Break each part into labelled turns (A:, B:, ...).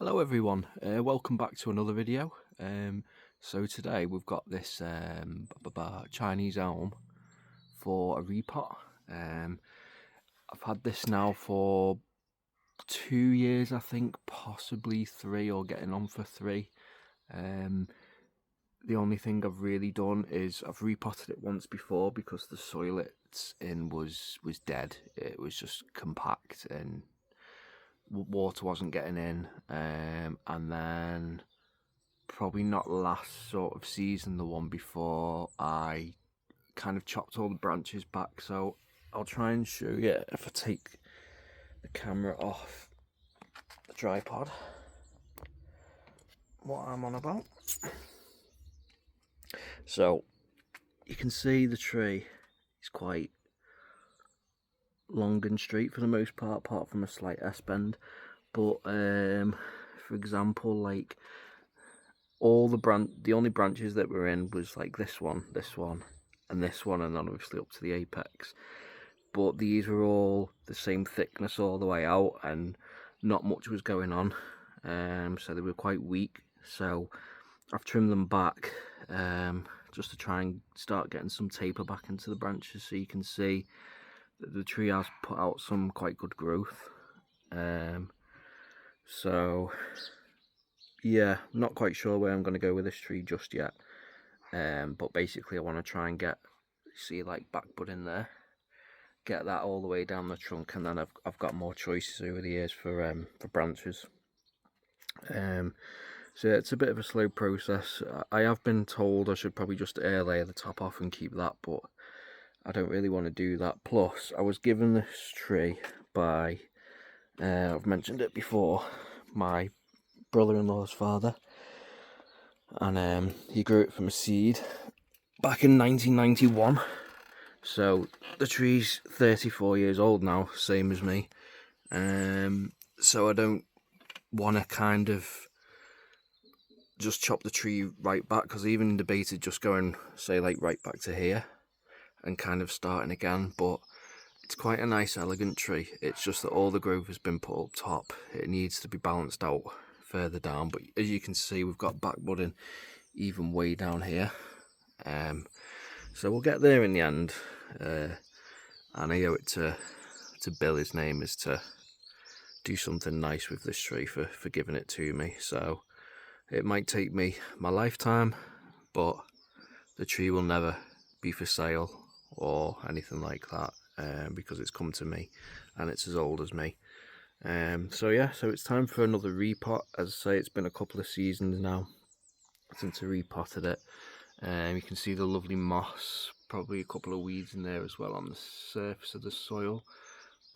A: Hello everyone, welcome back to another video. So today we've got this Chinese Elm for a repot. I've had this now for 2 years, I think, possibly 3 or getting on for 3. The only thing I've really done is I've repotted it once before because the soil it's in was dead. It was just compact and water wasn't getting in, and then probably not last sort of season, the one before, I kind of chopped all the branches back. So I'll try and show you if I take the camera off the tripod what I'm on about. So you can see the tree is quite long and straight for the most part, apart from a slight S-bend. But for example, like the only branches that were in was like this one, and this one, and then obviously up to the apex. But these were all the same thickness all the way out, and not much was going on. So they were quite weak. So I've trimmed them back just to try and start getting some taper back into the branches, so you can see that the tree has put out some quite good growth. So yeah, not quite sure where I'm going to go with this tree just yet. But basically I want to try and get, see, like back bud in there, get that all the way down the trunk, and then I've got more choices over the years for branches. So it's a bit of a slow process. I have been told I should probably just air layer the top off and keep that, but I don't really want to do that. Plus, I was given this tree by, I've mentioned it before, my brother-in-law's father, and he grew it from a seed back in 1991. So the tree's 34 years old now, same as me. So I don't want to kind of just chop the tree right back, because I even debated just going, say, like right back to here and kind of starting again. But it's quite a nice, elegant tree. It's just that all the growth has been put up top. It needs to be balanced out further down. But as you can see, we've got back budding even way down here. So we'll get there in the end. And I owe it to Bill, his name is, to do something nice with this tree for giving it to me. So it might take me my lifetime, but the tree will never be for sale or anything like that, because it's come to me and it's as old as me. So yeah, so it's time for another repot. As I say, it's been a couple of seasons now since I repotted it. You can see the lovely moss, probably a couple of weeds in there as well on the surface of the soil,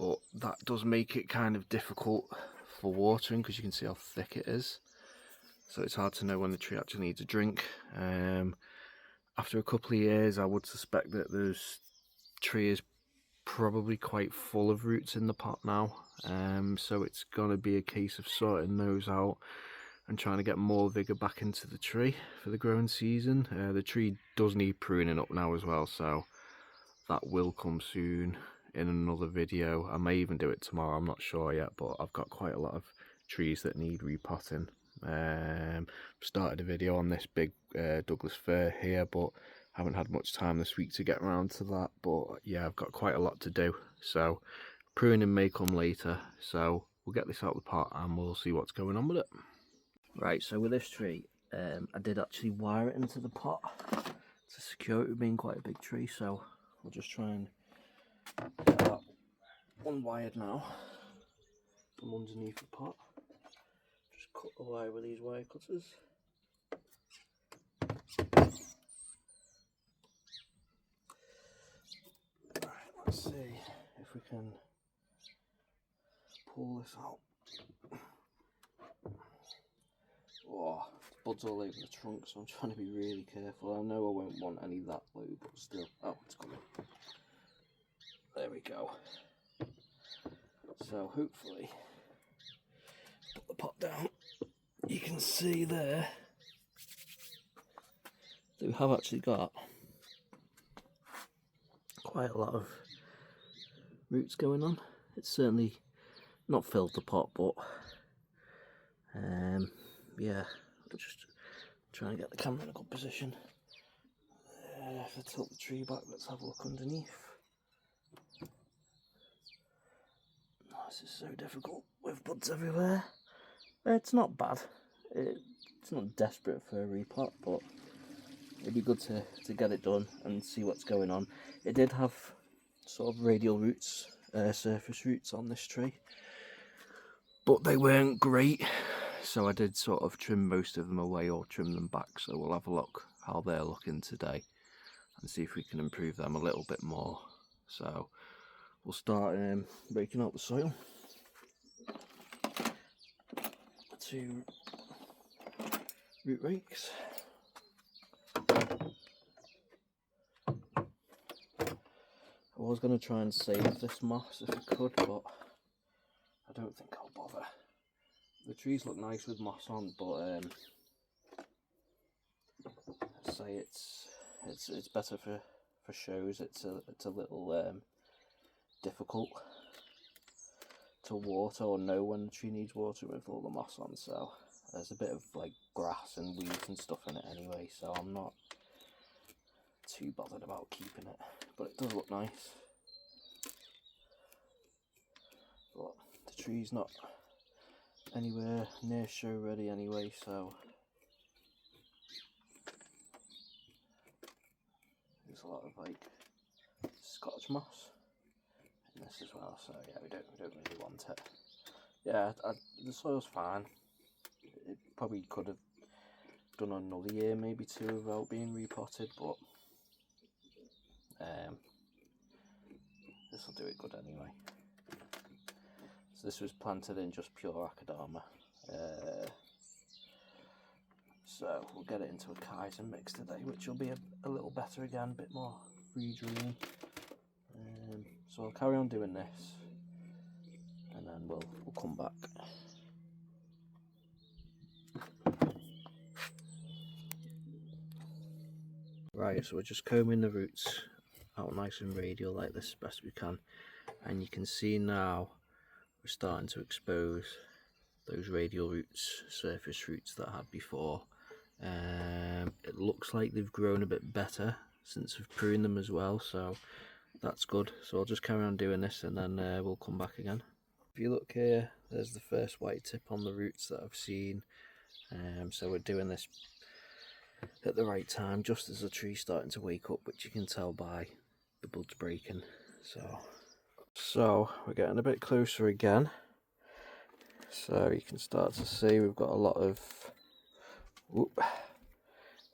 A: but that does make it kind of difficult for watering, because you can see how thick it is. So it's hard to know when the tree actually needs a drink. After a couple of years, I would suspect that this tree is probably quite full of roots in the pot now. So it's going to be a case of sorting those out and trying to get more vigour back into the tree for the growing season. The tree does need pruning up now as well, so that will come soon in another video. I may even do it tomorrow, I'm not sure yet, but I've got quite a lot of trees that need repotting. Started a video on this big Douglas fir here, but haven't had much time this week to get around to that. But yeah, I've got quite a lot to do, so pruning may come later. So we'll get this out of the pot and we'll see what's going on with it. Right, so with this tree, I did actually wire it into the pot to secure it with being quite a big tree, so we'll just try and get that unwired now from underneath the pot. Just cut the wire with these wire cutters. Right, let's see if we can pull this out. Oh, it's buds all over the trunk, so I'm trying to be really careful. I know I won't want any that low, but still. Oh, it's coming. There we go. So hopefully, put the pot down. You can see there that we have actually got quite a lot of roots going on. It's certainly not filled the pot, but yeah, just trying to get the camera in a good position. If I tilt the tree back, let's have a look underneath. Oh, this is so difficult with buds everywhere. It's not bad. It's not desperate for a repot, but it'd be good to get it done and see what's going on. It did have sort of radial roots, surface roots on this tree, but they weren't great, so I did sort of trim most of them away or trim them back. So we'll have a look how they're looking today and see if we can improve them a little bit more. So we'll start breaking out the soil. 2 root rakes. I was going to try and save this moss if I could, but I don't think I'll bother. The trees look nice with moss on, but I'd say it's better for shows. It's a little difficult to water or know when the tree needs water with all the moss on, so there's a bit of like grass and weeds and stuff in it anyway, so I'm not too bothered about keeping it, but it does look nice. But the tree's not anywhere near show ready anyway, so there's a lot of like Scotch moss in this as well, so yeah, we don't really want it. Yeah, the soil's fine. It probably could have done another year, maybe 2, without being repotted, but this will do it good anyway. So this was planted in just pure Akadama. So we'll get it into a chitin mix today, which will be a little better again, a bit more free draining. So I'll carry on doing this, and then we'll come back. Right, so we're just combing the roots out nice and radial like this as best we can, and you can see now we're starting to expose those radial roots, surface roots that I had before. It looks like they've grown a bit better since we've pruned them as well, so that's good. So I'll just carry on doing this and then we'll come back again. If you look here, there's the first white tip on the roots that I've seen. So we're doing this at the right time, just as the tree's starting to wake up, which you can tell by the buds breaking. So we're getting a bit closer again. So you can start to see we've got a lot of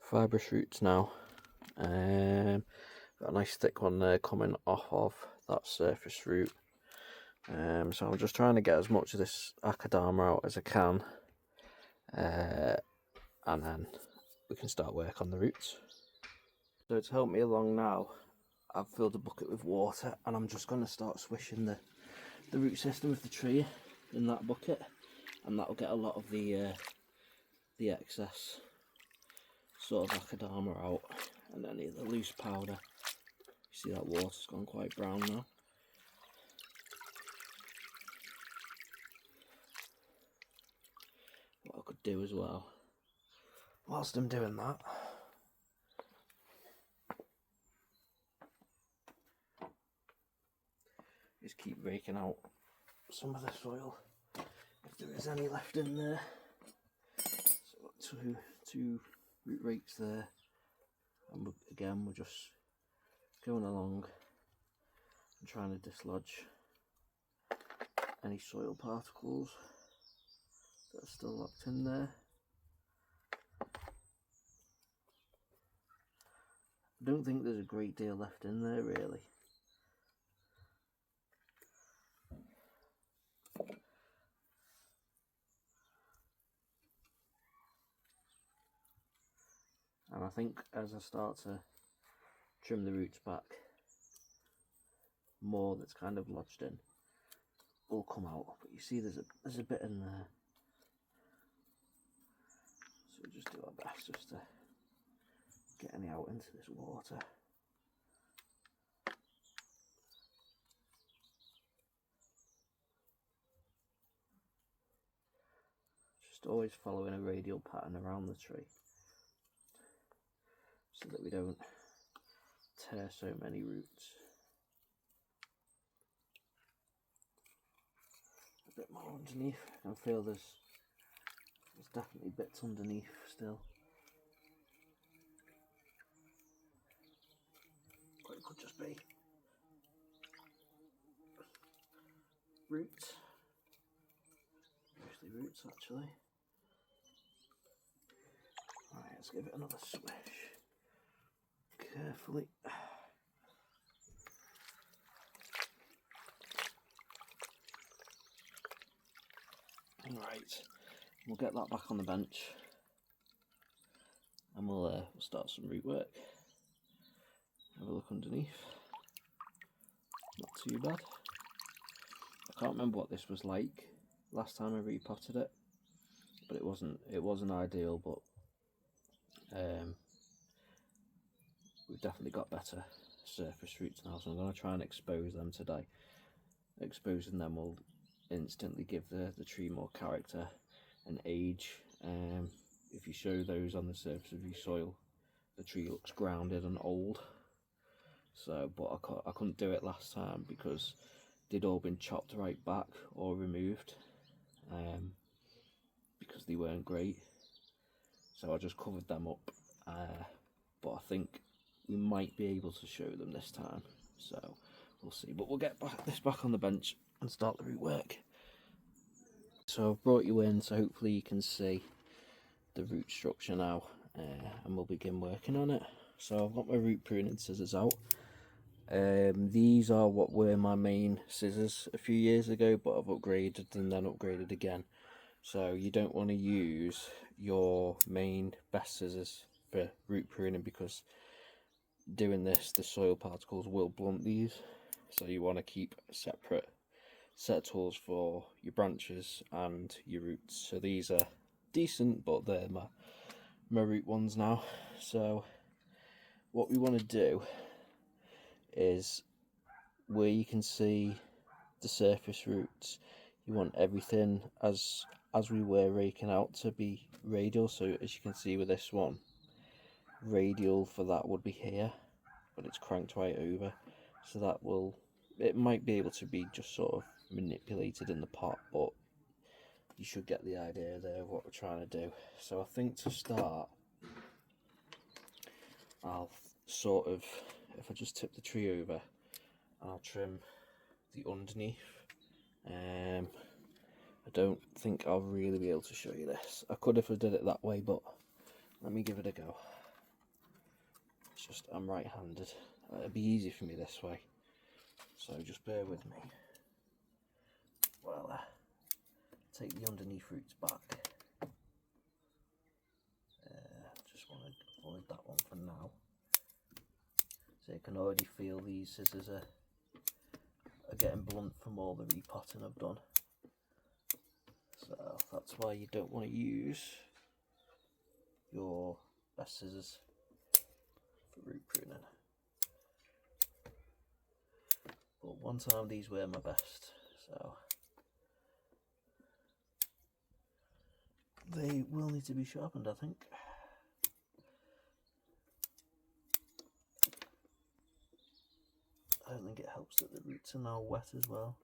A: fibrous roots now. Got a nice thick one there coming off of that surface root. So I'm just trying to get as much of this Akadama out as I can, and then we can start work on the roots. So to help me along now, I've filled a bucket with water and I'm just going to start swishing the root system of the tree in that bucket, and that'll get a lot of the excess sort of Akadama out, and any of the loose powder. You see that water's gone quite brown now. What I could do as well, whilst I'm doing that, is keep raking out some of the soil if there is any left in there. So two root rakes there, and again we're just going along and trying to dislodge any soil particles that are still locked in there. I don't think there's a great deal left in there really. And I think as I start to trim the roots back, more that's kind of lodged in will come out. But you see there's a bit in there. So we'll just do our best just to get any out into this water. Just just always following a radial pattern around the tree so that we don't tear so many roots. A bit more underneath. I can feel there's definitely bits underneath still. But it could just be roots. Mostly roots actually. Alright, let's give it another swish. Carefully. Alright, we'll get that back on the bench and we'll start some root work. Have a look underneath. Not too bad. I can't remember what this was like last time I repotted it, but it wasn't ideal, but we've definitely got better surface roots now, so I'm going to try and expose them today. Exposing them will instantly give the tree more character and age. If you show those on the surface of your soil, the tree looks grounded and old. So, but I couldn't do it last time because they'd all been chopped right back or removed, because they weren't great. So I just covered them up, but I think we might be able to show them this time. So we'll see. But we'll get this back on the bench and start the root work. So I've brought you in, so hopefully you can see the root structure now, and we'll begin working on it. So I've got my root pruning scissors out. These are what were my main scissors a few years ago, but I've upgraded and then upgraded again. So you don't want to use your main best scissors for root pruning, because doing this, the soil particles will blunt these. So you want to keep a separate set of tools for your branches and your roots. So these are decent, but they're my root ones now. So what we want to do is, where you can see the surface roots, you want everything as we were raking out to be radial. So as you can see with this one, radial for that would be here, but it's cranked right over, so it might be able to be just sort of manipulated in the pot, but you should get the idea there of what we're trying to do. So I think to start, I'll sort of, if I just tip the tree over, I'll trim the underneath. I don't think I'll really be able to show you this. I could if I did it that way, but let me give it a go. It's just, I'm right-handed. It'd be easy for me this way, so just bear with me. Well, take the underneath roots back. Just want to avoid that one for now. So you can already feel these scissors are getting blunt from all the repotting I've done. So that's why you don't want to use your best scissors for root pruning. But one time these were my best, so they will need to be sharpened, I think. I don't think it helps that the roots are now wet as well.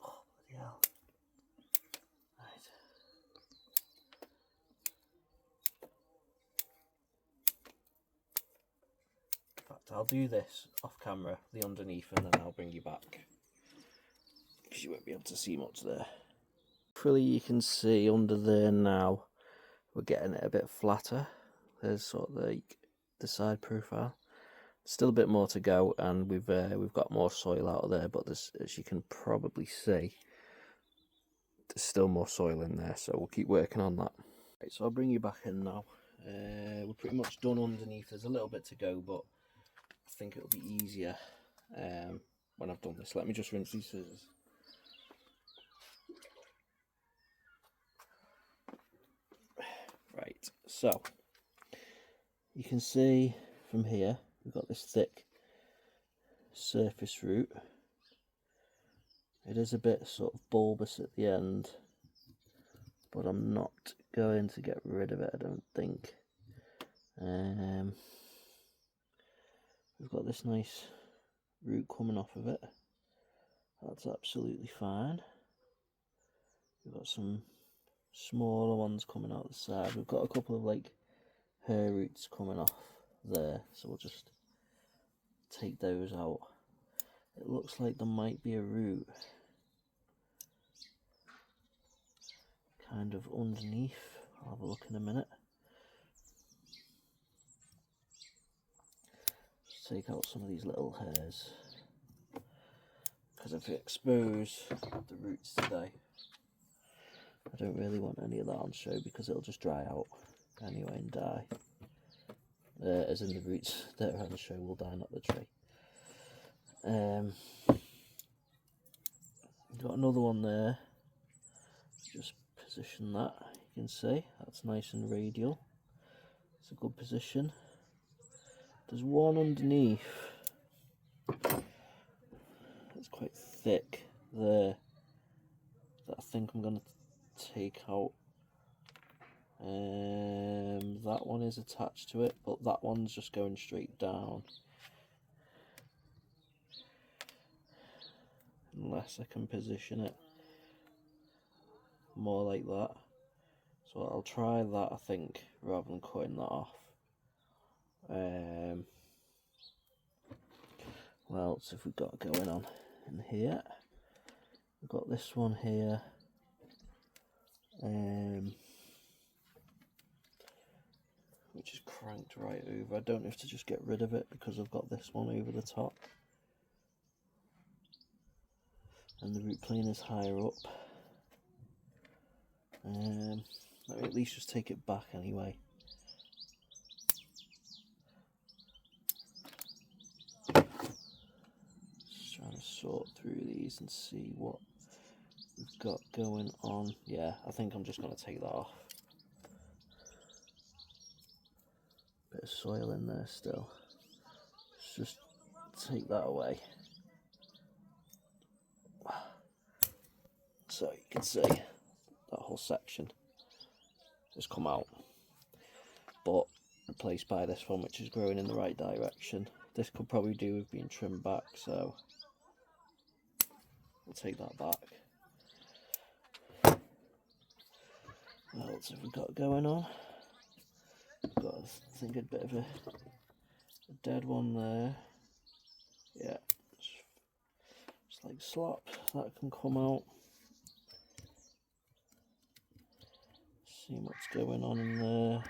A: Oh, bloody hell. Right. In fact, I'll do this off camera, the underneath, and then I'll bring you back, because you won't be able to see much there. Hopefully you can see under there now, we're getting it a bit flatter. There's sort of the side profile. Still a bit more to go, and we've got more soil out of there, but there's, as you can probably see, there's still more soil in there, so we'll keep working on that. Right, so I'll bring you back in now. We're pretty much done underneath. There's a little bit to go, but I think it'll be easier when I've done this. Let me just rinse these scissors. Right, so you can see from here we've got this thick surface root, It is a bit sort of bulbous at the end, but I'm not going to get rid of it, I don't think. We've got this nice root coming off of it. That's absolutely fine. We've got some smaller ones coming out the side. We've got a couple of like hair roots coming off there, so we'll just take those out. It looks like there might be a root kind of underneath. I'll have a look in a minute. Just take out some of these little hairs, because if we expose the roots today, I don't really want any of that on show, because it'll just dry out anyway and die. As in the roots that are on the show will die, not the tree. Got another one there. Just position that. You can see that's nice and radial. It's a good position. There's one underneath that's quite thick there that I think I'm going to take out. That one is attached to it, but that one's just going straight down. Unless I can position it more like that. So I'll try that, I think, rather than cutting that off. What else have we got going on in here? We've got this one here. Which is cranked right over. I don't have to just get rid of it because I've got this one over the top. And the root plane is higher up. Let me at least just take it back anyway. Just trying to sort through these and see what we've got going on. Yeah, I think I'm just going to take that off. Bit of soil in there still. Let's just take that away. So you can see that whole section has come out, but replaced by this one, which is growing in the right direction. This could probably do with being trimmed back, so we'll take that back. What else have we got going on? We've got, I think, a bit of a dead one there. Yeah, just like slop, that can come out. See what's going on in there.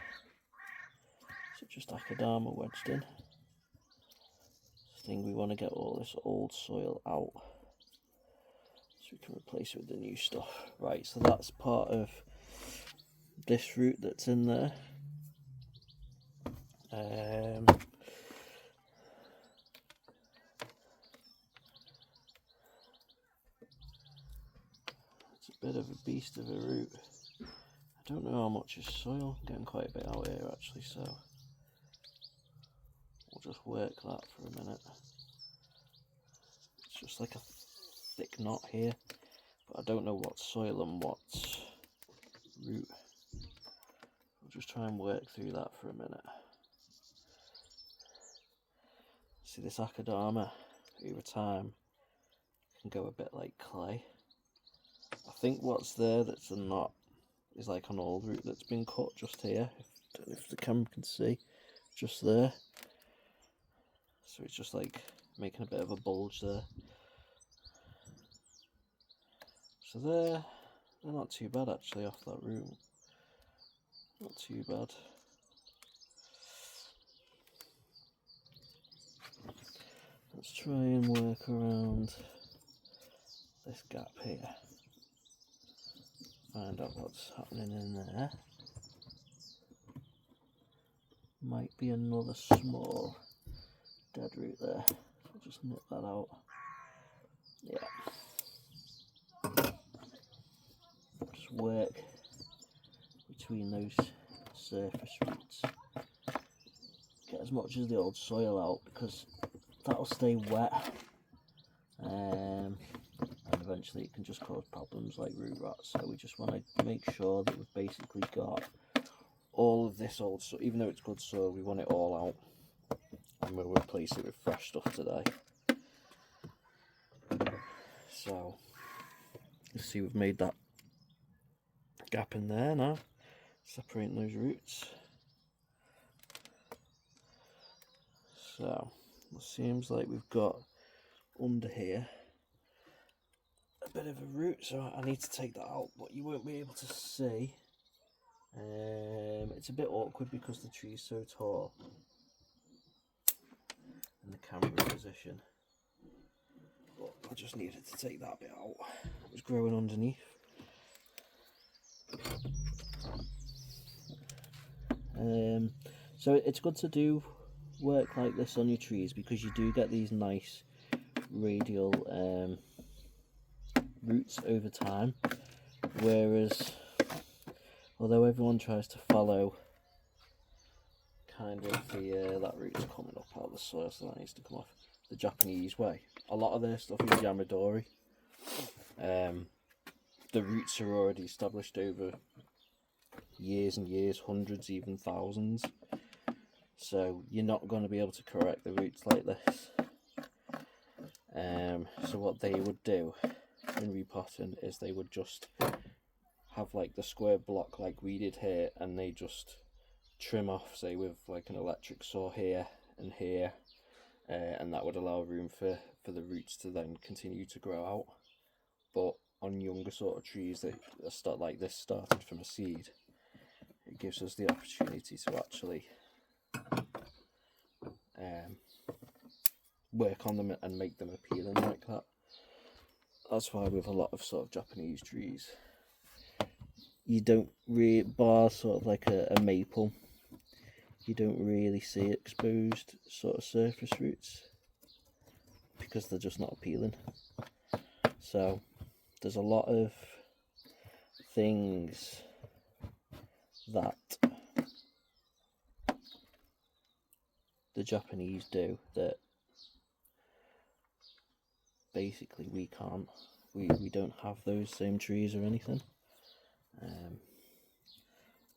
A: Is it just Akadama wedged in? I think we want to get all this old soil out so we can replace it with the new stuff. Right, so that's part of this root that's in there. It's a bit of a beast of a root. I don't know how much is soil. I'm getting quite a bit out here actually, so we'll just work that for a minute. It's just like a thick knot here, but I don't know what soil and what root. We'll just try and work through that for a minute. See, this Akadama over time can go a bit like clay. I think what's there that's a knot is like an old root that's been cut just here. I don't know if the camera can see, just there. So it's just like making a bit of a bulge there. So they're not too bad actually off that root. Not too bad. Let's try and work around this gap here. Find out what's happening in there. Might be another small dead root there. I'll just nip that out. Yeah. Just work between those surface roots. Get as much as the old soil out because that'll stay wet. And eventually eventually it can just cause problems like root rot. So we just want to make sure that we've basically got all of this old soil. Even though it's good soil, we want it all out, and we'll replace it with fresh stuff today. So you see we've made that gap in there now, separating those roots. So it seems like we've got under here a bit of a root, so I need to take that out, but you won't be able to see. It's a bit awkward because the tree's so tall and the camera position, but I just needed to take that bit out. It was growing underneath. So it's good to do work like this on your trees because you do get these nice radial roots over time, whereas although everyone tries to follow kind of the that root's coming up out of the soil, so that needs to come off, the Japanese way, a lot of their stuff is Yamadori. The roots are already established over years and years, hundreds, even thousands, so you're not going to be able to correct the roots like this. So what they would do in repotting is they would just have like the square block like we did here, and they just trim off, say with like an electric saw here and here, and that would allow room for the roots to then continue to grow out. But on younger sort of trees that start like this, started from a seed, it gives us the opportunity to actually work on them and make them appealing like that. That's why with a lot of sort of Japanese trees, you don't really, bar sort of like a maple, you don't really see exposed sort of surface roots because they're just not appealing. So there's a lot of things that the Japanese do that basically we can't. We don't have those same trees or anything.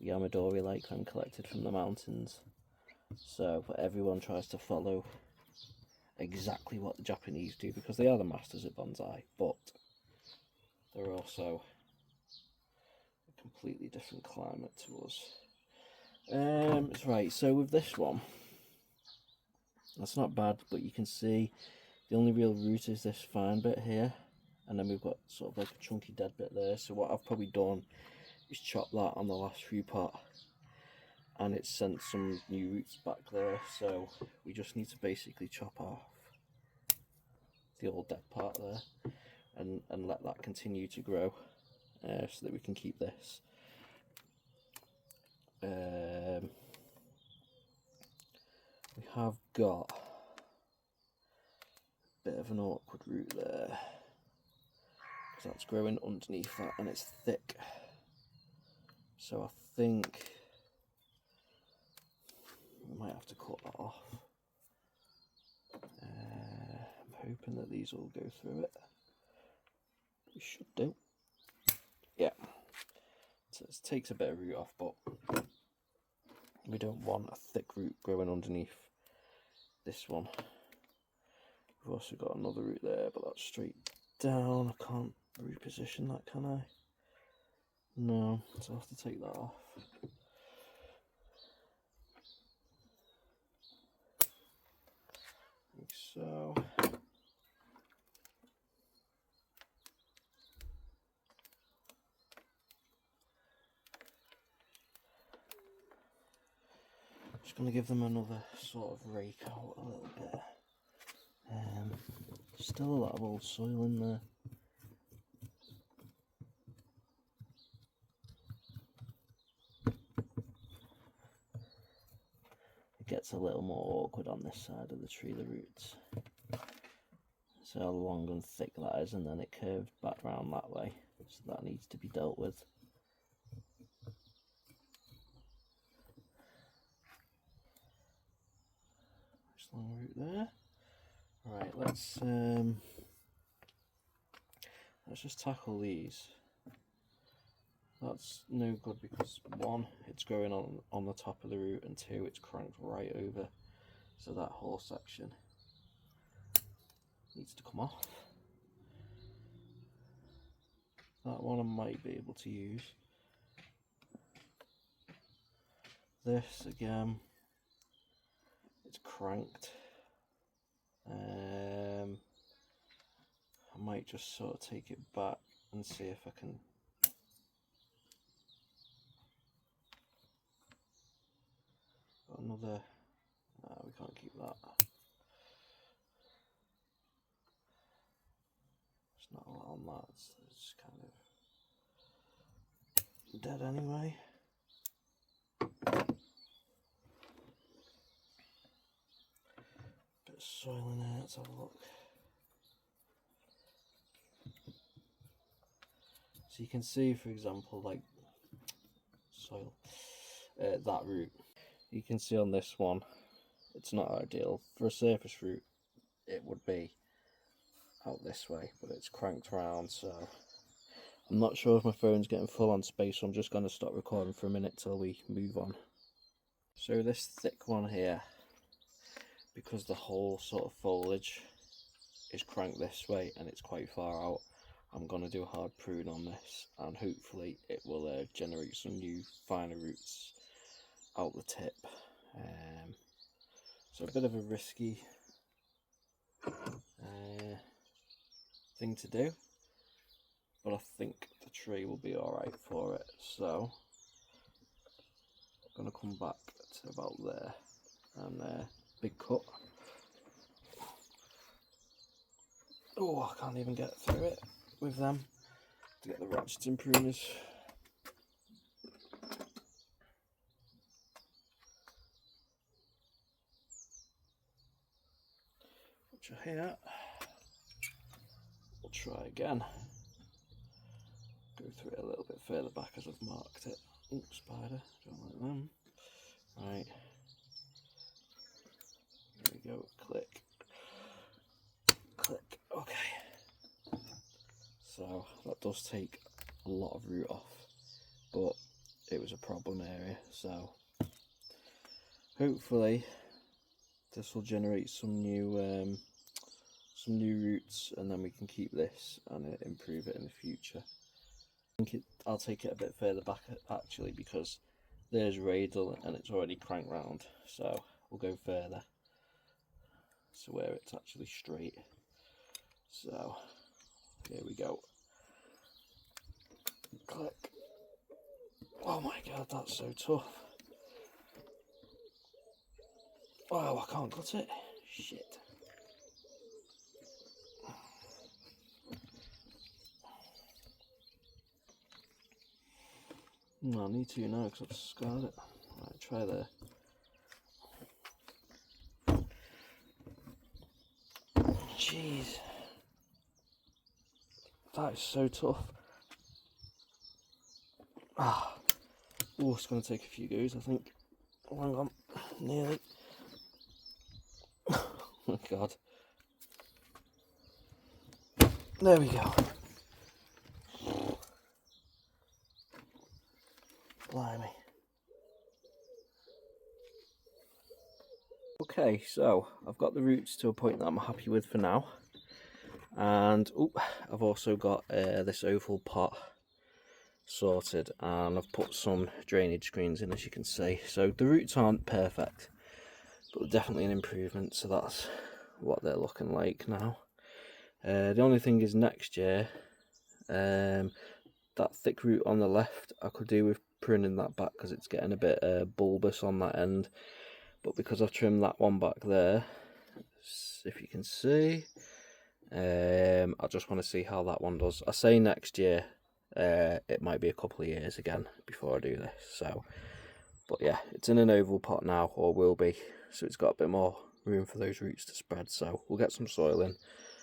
A: Yamadori like them collected from the mountains, so everyone tries to follow exactly what the Japanese do because they are the masters at bonsai, but they're also a completely different climate to us. Right, so with this one, that's not bad, but you can see the only real root is this fine bit here, and then we've got sort of like a chunky dead bit there. So what I've probably done is chop that on the last repot, and it's sent some new roots back there, so we just need to basically chop off the old dead part there and let that continue to grow, so that we can keep this. We have got a bit of an awkward root there because that's growing underneath that and it's thick, so I think we might have to cut that off. I'm hoping that these will go through it. We should do. Yeah. So it takes a bit of root off, but we don't want a thick root growing underneath this one. We've also got another root there, but that's straight down. I can't reposition that, can I? No, so I'll have to take that off. Like so. Just going to give them another sort of rake out a little bit. Still a lot of old soil in there. It gets a little more awkward on this side of the tree, the roots. So how long and thick that is, and then it curved back round that way, so that needs to be dealt with. Nice long root there. Right, let's let's just tackle these. That's no good because one, it's growing on the top of the root, and two, it's cranked right over. So that whole section needs to come off. That one I might be able to use. This again, it's cranked. I might just sort of take it back and see if I can. Got another. No, we can't keep that. It's not a lot on that. It's kind of dead anyway. Bit of soil in there. Let's have a look. So you can see, for example, like soil, that root. You can see on this one, it's not ideal. For a surface root, it would be out this way, but it's cranked around, so I'm not sure if my phone's getting full on space, so I'm just going to stop recording for a minute till we move on. So this thick one here, because the whole sort of foliage is cranked this way and it's quite far out, I'm going to do a hard prune on this, and hopefully it will generate some new finer roots out the tip. So a bit of a risky thing to do, but I think the tree will be alright for it. So I'm going to come back to about there, and big cut. Oh, I can't even get through it with them to get the ratcheting pruners. Which are here. We'll try again. Go through it a little bit further back as I've marked it. Ooh, spider, don't like them. Right. There we go, click. Click, okay. So that does take a lot of root off, but it was a problem area, so hopefully this will generate some new roots, and then we can keep this and improve it in the future. I think I'll take it a bit further back actually, because there's radial and it's already cranked round, so we'll go further to where it's actually straight. So here we go. Click. Oh my god, that's so tough. Oh, I can't cut it. Shit. No, I need to now because I've scarred it. Right, try there. Jeez. That is so tough. Ah. Oh, it's going to take a few goes, I think. Oh, hang on. Nearly. Oh my god. There we go. Blimey. Okay, so I've got the roots to a point that I'm happy with for now. And I've also got this oval pot sorted, and I've put some drainage screens in, as you can see. So the roots aren't perfect, but they're definitely an improvement, so that's what they're looking like now. The only thing is next year, that thick root on the left, I could do with pruning that back because it's getting a bit bulbous on that end. But because I've trimmed that one back there, if you can see, I just want to see how that one does. I say next year, it might be a couple of years again before I do this. So, but yeah, it's in an oval pot now, or will be, so it's got a bit more room for those roots to spread. So we'll get some soil in.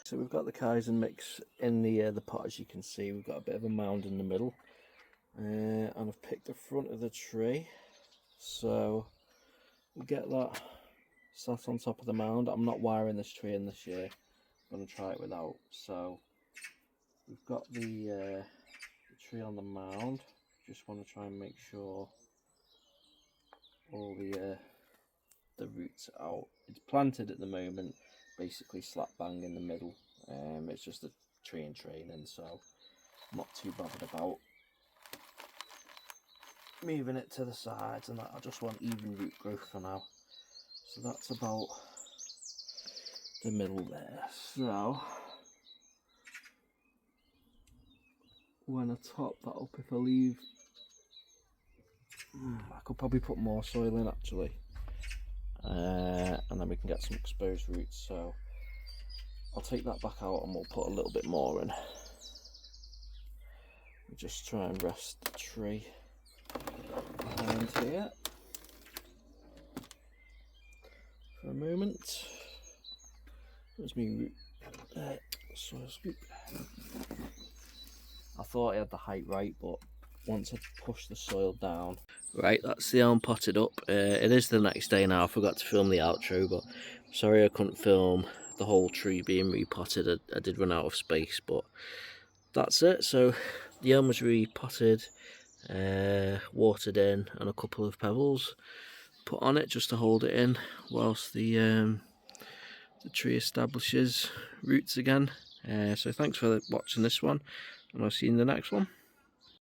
A: So we've got the Kaizen mix in the pot, as you can see. We've got a bit of a mound in the middle, and I've picked the front of the tree, so we'll get that sat on top of the mound. I'm not wiring this tree in this year. I'm going to try it without, so we've got the tree on the mound. Just want to try and make sure all the roots are out. It's planted at the moment, basically slap bang in the middle. It's just a tree in training, so I'm not too bothered about moving it to the sides and that. I just want even root growth for now. So that's about the middle there. So when I top that up, if I leave, I could probably put more soil in actually, and then we can get some exposed roots. So I'll take that back out and we'll put a little bit more in. We'll just try and rest the tree behind here for a moment. There's me root soil scoop. I thought I had the height right, but once I push the soil down. Right, that's the elm potted up. It is the next day now. I forgot to film the outro, but sorry I couldn't film the whole tree being repotted. I did run out of space, but that's it. So the elm was repotted, watered in, and a couple of pebbles put on it just to hold it in whilst the tree establishes roots again. So thanks for watching this one, and I'll see you in the next one.